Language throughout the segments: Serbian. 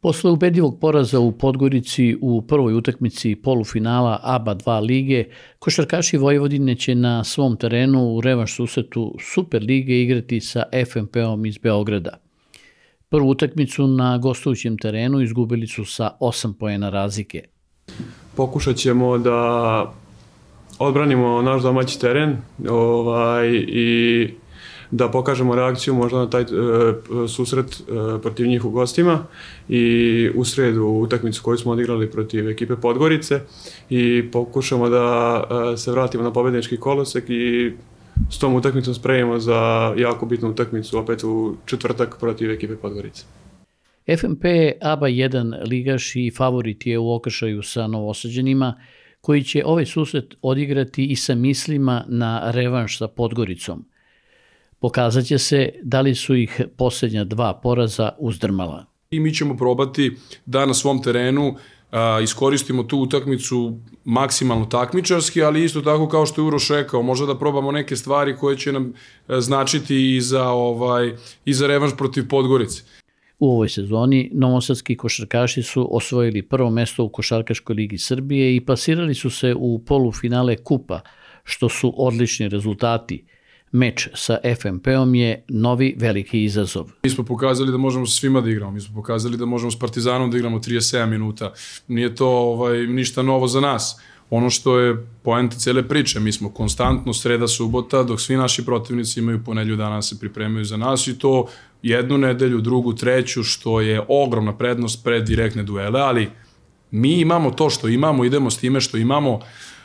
Posle ubedljivog poraza u Podgorici u prvoj utakmici polufinala ABA 2 lige, košarkaši Vojvodine će na svom terenu u revanš susretu Super lige igrati sa FNP-om iz Beograda. Prvu utakmicu na gostujućem terenu izgubili su sa 8 poena razlike. Pokušat ćemo da odbranimo naš domaći teren i da pokažemo reakciju možda na taj susret protiv njih u gostima i u sredu utakmicu koju smo odigrali protiv ekipe Podgorice i pokušamo da se vratimo na pobednički kolosek i s tom utakmicom spremimo za jako bitnu utakmicu opet u četvrtak protiv ekipe Podgorice. FNP ABA 1 ligaš i favorit je u okršaju sa Novosađanima, koji će ovaj susret odigrati i sa mislima na revanš sa Podgoricom. Pokazat će se da li su ih posljednja dva poraza uzdrmala. I mi ćemo probati da na svom terenu iskoristimo tu utakmicu maksimalno takmičarski, ali isto tako kao što je Uroš rekao, možda da probamo neke stvari koje će nam značiti i za revanš protiv Podgorice. U ovoj sezoni novosadski košarkaši su osvojili prvo mesto u Košarkaškoj ligi Srbije i plasirali su se u polufinale kupa, što su odlični rezultati. Meč sa FNP-om je novi veliki izazov. Mi smo pokazali da možemo sa svima da igramo, mi smo pokazali da možemo s Partizanom da igramo 37 minuta. Nije to ništa novo za nas. Ono što je poenta cele priče, mi smo konstantno sreda, subota, dok svi naši protivnici imaju po nedelju dana se pripremaju za nas i to jednu nedelju, drugu, treću, što je ogromna prednost pred direktne duele, ali mi imamo to što imamo, idemo s time što imamo.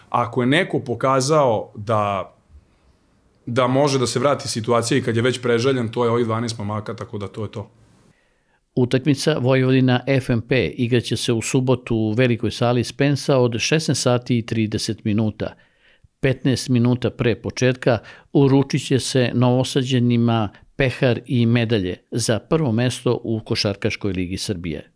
Ako je neko pokazao da može da se vrati situacija i kad je već prežaljen, to je ovih 12 momaka, tako da to je to. Utakmica Vojvodina FNP igraće se u subotu u velikoj sali Spensa od 16 sati i 30 minuta. 15 minuta pre početka uručit će se Novosađanima pehar i medalje za prvo mesto u Košarkaškoj ligi Srbije.